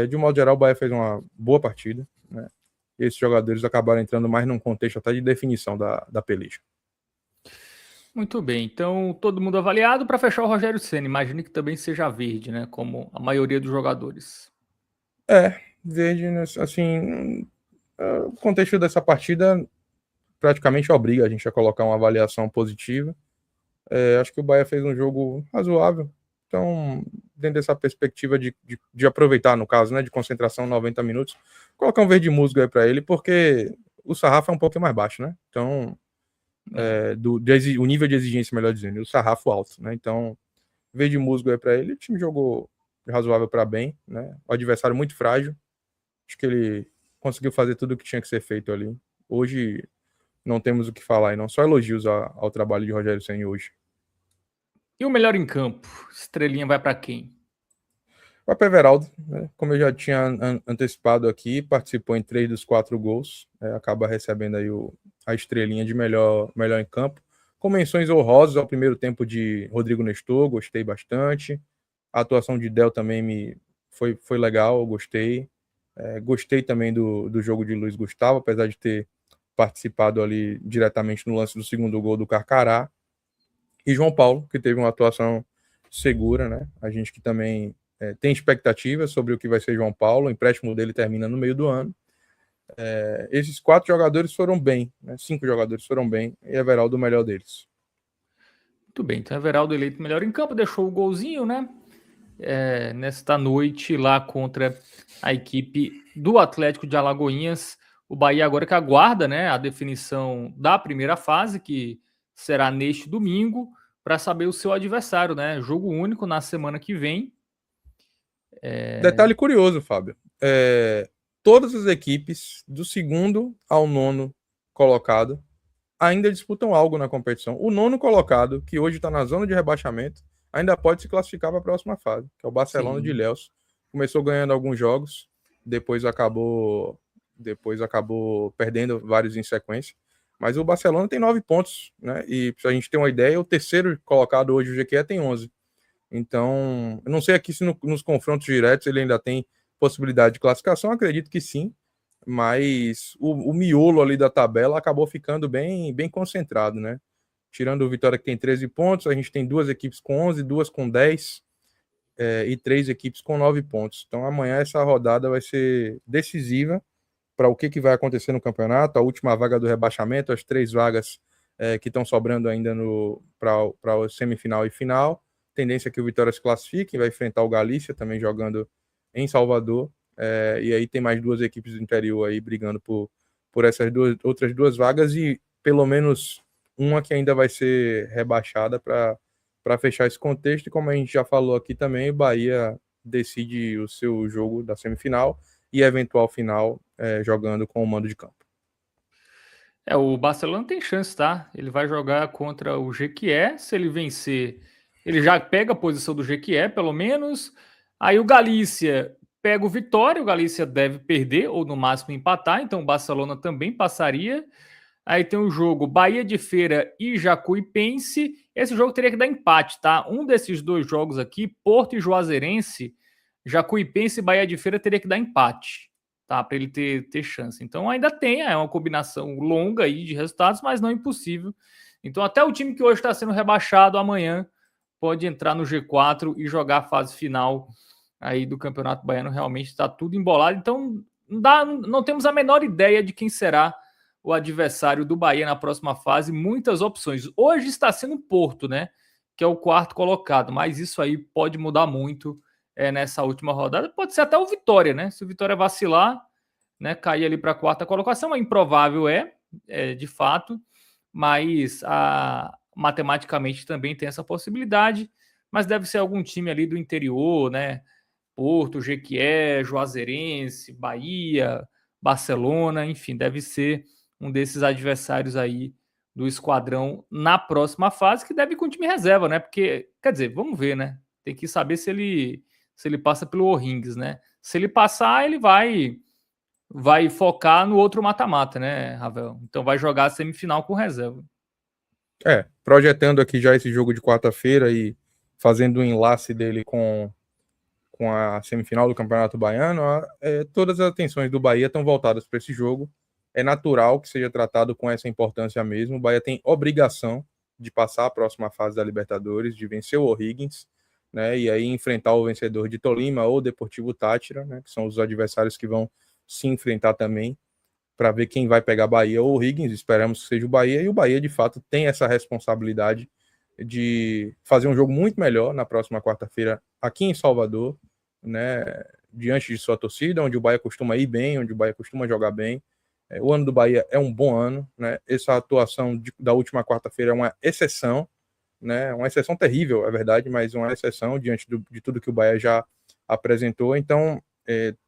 De um modo geral, o Bahia fez uma boa partida, né? E esses jogadores acabaram entrando mais num contexto até de definição da peleja. Muito bem, então todo mundo avaliado. Para fechar, o Rogério Ceni, imagine que também seja verde, né? Como a maioria dos jogadores. Verde, assim, o contexto dessa partida praticamente obriga a gente a colocar uma avaliação positiva. Acho que o Bahia fez um jogo razoável. Então, dentro dessa perspectiva de aproveitar, no caso, né, de concentração 90 minutos, colocar um verde musgo aí para ele, porque o sarrafo é um pouco mais baixo, né? Então, o nível de exigência, melhor dizendo, o sarrafo alto, né? Então, verde musgo aí para ele. O time jogou razoável para bem, né? O adversário muito frágil. Acho que ele conseguiu fazer tudo o que tinha que ser feito ali. Hoje não temos o que falar, e não só elogios ao trabalho de Rogério Ceni hoje. E o melhor em campo? Estrelinha vai para quem? Vai para Everaldo, né? Como eu já tinha antecipado aqui, participou em 3 dos 4 gols, acaba recebendo aí a estrelinha de melhor em campo. Com menções honrosas ao primeiro tempo de Rodrigo Nestor, gostei bastante. A atuação de Del também foi legal, gostei. Gostei também do jogo de Luiz Gustavo, apesar de ter participado ali diretamente no lance do segundo gol do Carcará. E João Paulo, que teve uma atuação segura, né? A gente que também tem expectativas sobre o que vai ser João Paulo, o empréstimo dele termina no meio do ano. Esses 4 jogadores foram bem, né? 5 jogadores foram bem, e Everaldo o melhor deles. Muito bem, então Everaldo eleito melhor em campo, deixou o golzinho, né? Nesta noite lá contra a equipe do Atlético de Alagoinhas. O Bahia agora que aguarda, né, a definição da primeira fase, que será neste domingo, para saber o seu adversário, né? Jogo único na semana que vem. Detalhe curioso, Fábio. Todas as equipes, do segundo ao nono colocado, ainda disputam algo na competição. O nono colocado, que hoje está na zona de rebaixamento, ainda pode se classificar para a próxima fase, que é o Barcelona de Ilhéus. Começou ganhando alguns jogos, depois acabou depois acabou perdendo vários em sequência. Mas o Barcelona tem 9 pontos, né? E pra gente ter uma ideia, o terceiro colocado hoje, o GQE, tem 11. Então, eu não sei aqui se nos confrontos diretos ele ainda tem possibilidade de classificação, acredito que sim, mas o miolo ali da tabela acabou ficando bem, bem concentrado, né? Tirando o Vitória, que tem 13 pontos, a gente tem 2 equipes com 11, 2 com 10 e 3 equipes com 9 pontos. Então amanhã essa rodada vai ser decisiva para o que vai acontecer no campeonato, a última vaga do rebaixamento, as 3 vagas que estão sobrando ainda para o semifinal e final. Tendência é que o Vitória se classifique, vai enfrentar o Galícia, também jogando em Salvador. E aí tem mais 2 equipes do interior aí brigando por essas outras 2 vagas e pelo menos uma que ainda vai ser rebaixada para fechar esse contexto. E como a gente já falou aqui também, o Bahia decide o seu jogo da semifinal e eventual final jogando com o mando de campo. O Barcelona tem chance, tá? Ele vai jogar contra o Jequié. Se ele vencer, ele já pega a posição do Jequié, pelo menos. Aí o Galícia pega o Vitória. O Galícia deve perder ou no máximo empatar. Então o Barcelona também passaria. Aí tem o jogo Bahia de Feira e Jacuipense. Esse jogo teria que dar empate, tá? Um desses 2 jogos aqui, Porto e Juazeirense, Jacuipense e Bahia de Feira teria que dar empate, tá? Para ele ter chance. Então ainda tem, é uma combinação longa aí de resultados, mas não impossível. Então até o time que hoje está sendo rebaixado amanhã pode entrar no G4 e jogar a fase final aí do Campeonato Baiano. Realmente está tudo embolado. Então não temos a menor ideia de quem será o adversário do Bahia na próxima fase, muitas opções. Hoje está sendo o Porto, né? Que é o 4º colocado, mas isso aí pode mudar muito nessa última rodada. Pode ser até o Vitória, né? Se o Vitória vacilar, né, cair ali para a 4ª colocação, é improvável, de fato, mas matematicamente também tem essa possibilidade, mas deve ser algum time ali do interior, né? Porto, Jequié, Juazeirense, Bahia, Barcelona, enfim, deve ser um desses adversários aí do esquadrão na próxima fase, que deve ir com time reserva, né? Porque, quer dizer, vamos ver, né? Tem que saber se ele passa pelo O'Rings, né? Se ele passar, ele vai focar no outro mata-mata, né, Ravel? Então vai jogar a semifinal com reserva. Projetando aqui já esse jogo de quarta-feira e fazendo o enlace dele com a semifinal do Campeonato Baiano, todas as atenções do Bahia estão voltadas para esse jogo. É natural que seja tratado com essa importância mesmo. O Bahia tem obrigação de passar a próxima fase da Libertadores, de vencer o O'Higgins, né, e aí enfrentar o vencedor de Tolima ou Deportivo Táchira, né, que são os adversários que vão se enfrentar também, para ver quem vai pegar Bahia ou O'Higgins. Esperamos que seja o Bahia, e o Bahia de fato tem essa responsabilidade de fazer um jogo muito melhor na próxima quarta-feira aqui em Salvador, né, diante de sua torcida, onde o Bahia costuma ir bem, onde o Bahia costuma jogar bem. O ano do Bahia é um bom ano, né? Essa atuação da última quarta-feira é uma exceção, né? Uma exceção terrível, é verdade, mas uma exceção diante de tudo que o Bahia já apresentou. Então,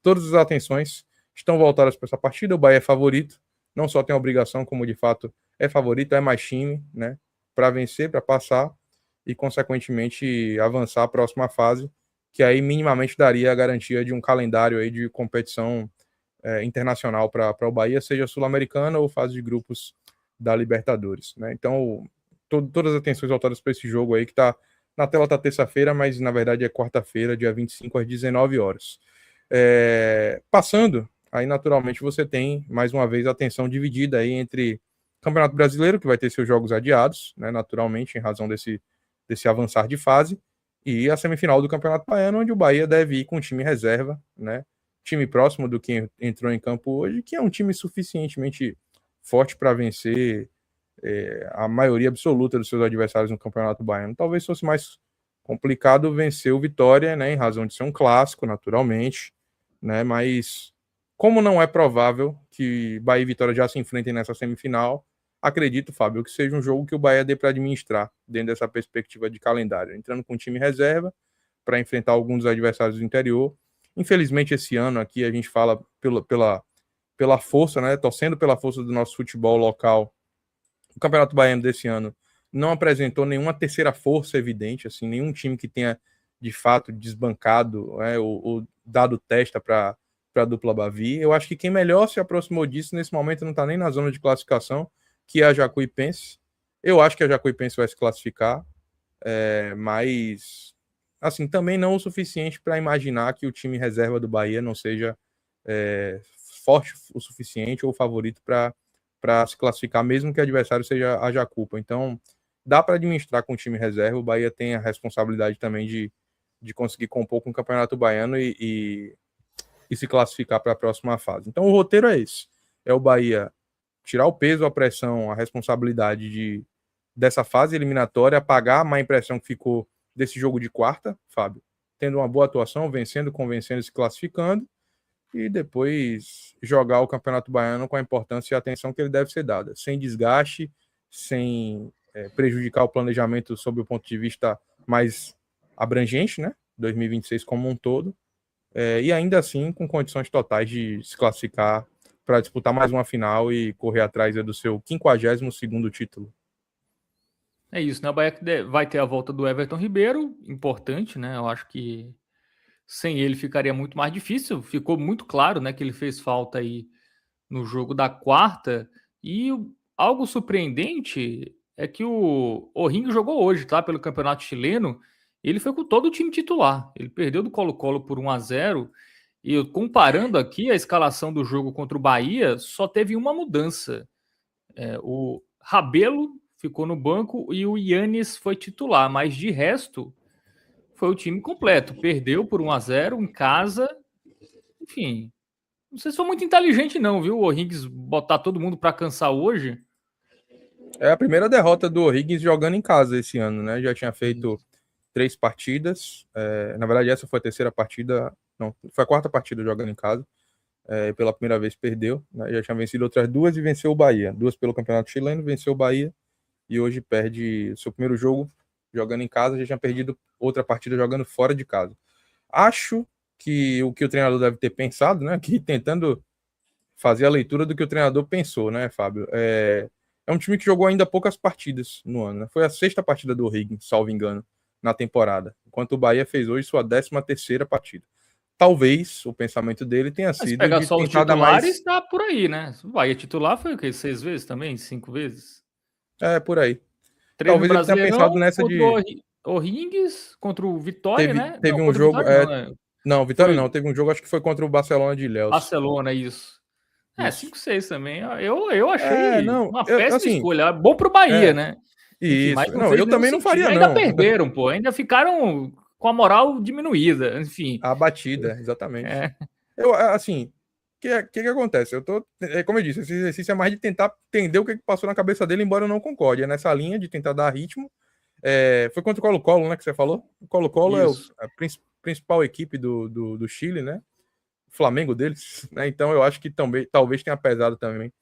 todas as atenções estão voltadas para essa partida. O Bahia é favorito, não só tem a obrigação, como de fato é favorito, é mais time, né? Para vencer, para passar e, consequentemente, avançar a próxima fase, que aí minimamente daria a garantia de um calendário aí de competição internacional para o Bahia, seja sul-americana ou fase de grupos da Libertadores, né? Então, todas as atenções voltadas para esse jogo aí, que está na tela da terça-feira, mas na verdade é quarta-feira, dia 25, às 19 horas. Passando, aí naturalmente você tem, mais uma vez, a atenção dividida aí entre Campeonato Brasileiro, que vai ter seus jogos adiados, né, naturalmente, em razão desse avançar de fase, e a semifinal do Campeonato Baiano, onde o Bahia deve ir com o time reserva, né, time próximo do que entrou em campo hoje, que é um time suficientemente forte para vencer a maioria absoluta dos seus adversários no Campeonato Baiano. Talvez fosse mais complicado vencer o Vitória, né, em razão de ser um clássico, naturalmente, né, mas como não é provável que Bahia e Vitória já se enfrentem nessa semifinal, acredito, Fábio, que seja um jogo que o Bahia dê para administrar dentro dessa perspectiva de calendário, entrando com time reserva para enfrentar alguns dos adversários do interior. Infelizmente, esse ano aqui a gente fala pela força, né, torcendo pela força do nosso futebol local. O Campeonato Baiano desse ano não apresentou nenhuma terceira força evidente, assim, nenhum time que tenha de fato desbancado, ou dado testa para para a dupla Bavi. Eu acho que quem melhor se aproximou disso nesse momento não está nem na zona de classificação, que é a Jacuipense. Eu acho que a Jacuipense vai se classificar, mas assim, também não o suficiente para imaginar que o time reserva do Bahia não seja forte o suficiente ou favorito para se classificar, mesmo que o adversário seja a Jacupa. Então, dá para administrar com o time reserva. O Bahia tem a responsabilidade também de conseguir compor com o Campeonato Baiano e se classificar para a próxima fase. Então, o roteiro é esse. É o Bahia tirar o peso, a pressão, a responsabilidade dessa fase eliminatória, apagar a má impressão que ficou desse jogo de quarta, Fábio, tendo uma boa atuação, vencendo, convencendo, se classificando, e depois jogar o Campeonato Baiano com a importância e a atenção que ele deve ser dada, sem desgaste, sem prejudicar o planejamento sob o ponto de vista mais abrangente, né? 2026 como um todo, e ainda assim com condições totais de se classificar para disputar mais uma final e correr atrás do seu 52º título. É isso, né? O Bahia vai ter a volta do Everton Ribeiro, importante, né? Eu acho que sem ele ficaria muito mais difícil. Ficou muito claro, né, que ele fez falta aí no jogo da quarta. E algo surpreendente é que o O'Rings jogou hoje, tá? Pelo Campeonato Chileno. Ele foi com todo o time titular. Ele perdeu do Colo-Colo por 1-0. E comparando aqui a escalação do jogo contra o Bahia, só teve uma mudança. O Rabelo ficou no banco e o Yannis foi titular, mas de resto foi o time completo. Perdeu por 1-0 em casa. Enfim, não sei se foi muito inteligente não, viu? O O'Rings botar todo mundo para cansar hoje. É a primeira derrota do O'Higgins jogando em casa esse ano, né? Já tinha feito 3 partidas. Na verdade, essa foi a terceira partida. Não, foi a quarta partida jogando em casa. Pela primeira vez perdeu, né? Já tinha vencido outras 2 e venceu o Bahia. 2 pelo Campeonato Chileno, venceu o Bahia. E hoje perde seu primeiro jogo jogando em casa. Já tinha perdido outra partida jogando fora de casa. Acho que o treinador deve ter pensado, né? Aqui tentando fazer a leitura do que o treinador pensou, né, Fábio? É um time que jogou ainda poucas partidas no ano, né? Foi a 6ª partida do O'Higgins, salvo engano, na temporada. Enquanto o Bahia fez hoje sua 13ª partida. Talvez o pensamento dele tenha Mas sido pegar de só os tentar dar titulares, mais... tá por aí, né? O Bahia titular foi o quê? 6 vezes também? 5 vezes? Por aí. 3 no Talvez ele tenha Brasileirão, pensado nessa contra de... o O'Rings, contra o Vitória, né? Teve Não, um contra o jogo... Vitória não, né? Não, Vitória não. Foi Teve um jogo, acho que foi contra o Barcelona de Ilhéus. Barcelona, isso. Isso. 5-6 também. Eu achei Não. uma péssima Assim... escolha. Bom pro Bahia, né? Enfim, mas Isso. não Não, fez eu nenhum também não sentido. E faria, ainda não. perderam, pô. Ainda ficaram com a moral diminuída. Enfim. A batida, exatamente. É. Assim, que acontece? Como eu disse, esse exercício é mais de tentar entender o que passou na cabeça dele, embora eu não concorde. É nessa linha de tentar dar ritmo. Foi contra o Colo-Colo, né, que você falou? O Colo-Colo é Isso. a principal equipe do Chile, né? O Flamengo deles, né? Então eu acho que também, talvez tenha pesado também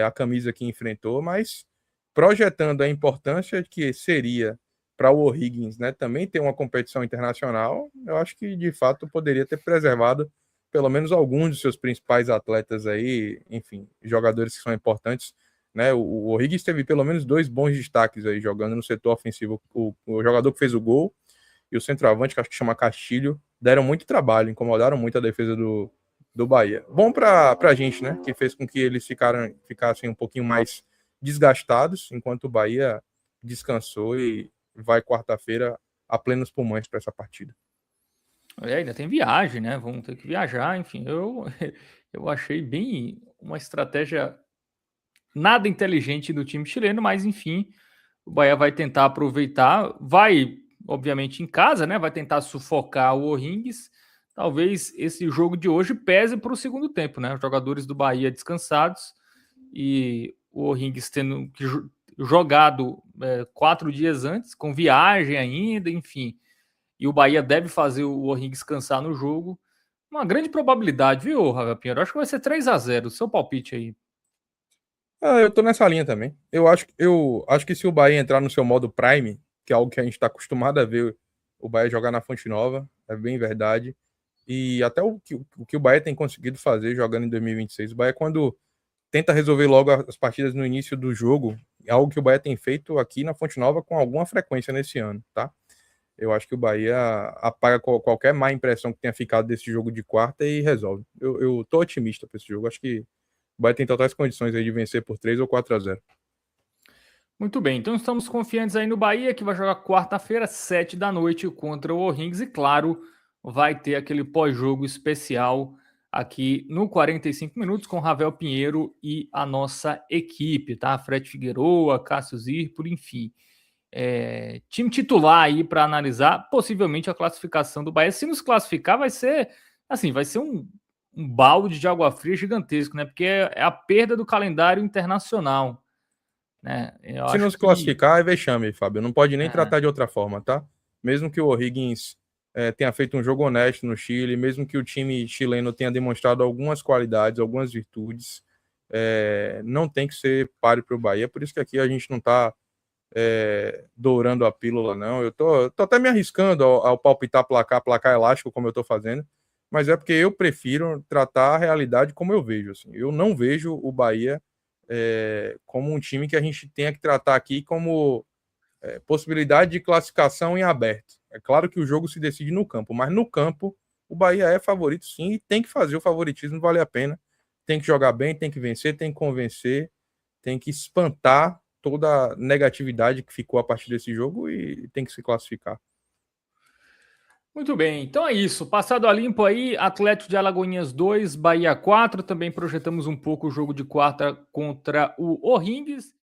a camisa que enfrentou, mas projetando a importância que seria para o O'Higgins, né, também ter uma competição internacional, eu acho que de fato poderia ter preservado pelo menos alguns dos seus principais atletas aí, enfim, jogadores que são importantes, né? O O'Higgins teve pelo menos 2 bons destaques aí jogando no setor ofensivo. O jogador que fez o gol e o centroavante, que acho que chama Castilho, deram muito trabalho, incomodaram muito a defesa do Bahia. Bom para a gente, né? Que fez com que eles ficassem um pouquinho mais desgastados, enquanto o Bahia descansou e vai quarta-feira a plenos pulmões para essa partida. Ainda tem viagem, né? Vamos ter que viajar, enfim. Eu achei bem uma estratégia nada inteligente do time chileno, mas enfim, o Bahia vai tentar aproveitar, vai, obviamente, em casa, né? Vai tentar sufocar o O'Rings. Talvez esse jogo de hoje pese para o segundo tempo, né? Os jogadores do Bahia descansados e o O'Rings tendo que jogado 4 dias antes, com viagem ainda, enfim. E o Bahia deve fazer o O'Rings cansar no jogo. Uma grande probabilidade, viu, Rafael Pinheiro? Acho que vai ser 3-0. Seu palpite aí. Eu tô nessa linha também. Eu acho que se o Bahia entrar no seu modo Prime, que é algo que a gente está acostumado a ver o Bahia jogar na Fonte Nova, é bem verdade. E até o que o Bahia tem conseguido fazer jogando em 2026. O Bahia, quando tenta resolver logo as partidas no início do jogo, é algo que o Bahia tem feito aqui na Fonte Nova com alguma frequência nesse ano, tá? eu acho que o Bahia apaga qualquer má impressão que tenha ficado desse jogo de quarta e resolve. Eu tô otimista para esse jogo. Acho que o Bahia tem totais condições aí de vencer por 3 ou 4-0. Muito bem, então estamos confiantes aí no Bahia, que vai jogar quarta-feira, 7 da noite, contra o O'Rings. E claro, vai ter aquele pós-jogo especial aqui no 45 minutos com Ravel Pinheiro e a nossa equipe, tá? Fred Figueroa, Cássio Zirpoli, enfim. Time titular aí para analisar possivelmente a classificação do Bahia. Se nos classificar, vai ser assim, vai ser um balde de água fria gigantesco, né? Porque é a perda do calendário internacional, né? Eu Se não acho se que classificar, é vexame, Fábio. Não pode nem é, tratar de outra forma, tá? Mesmo que o O'Higgins tenha feito um jogo honesto no Chile, mesmo que o time chileno tenha demonstrado algumas qualidades, algumas virtudes, não tem que ser páreo para o Bahia. Por isso que aqui a gente não tá dourando a pílula, não. Eu tô até me arriscando ao palpitar placar elástico, como eu tô fazendo, mas é porque eu prefiro tratar a realidade como eu vejo. Assim. Eu não vejo o Bahia como um time que a gente tenha que tratar aqui como possibilidade de classificação em aberto. É claro que o jogo se decide no campo, mas no campo o Bahia é favorito sim e tem que fazer o favoritismo valer a pena. Tem que jogar bem, tem que vencer, tem que convencer, tem que espantar toda a negatividade que ficou a partir desse jogo e tem que se classificar. muito bem. Então é isso. Passado a limpo aí, Atlético de Alagoinhas 2, Bahia 4. Também projetamos um pouco o jogo de quarta contra o O'Rings.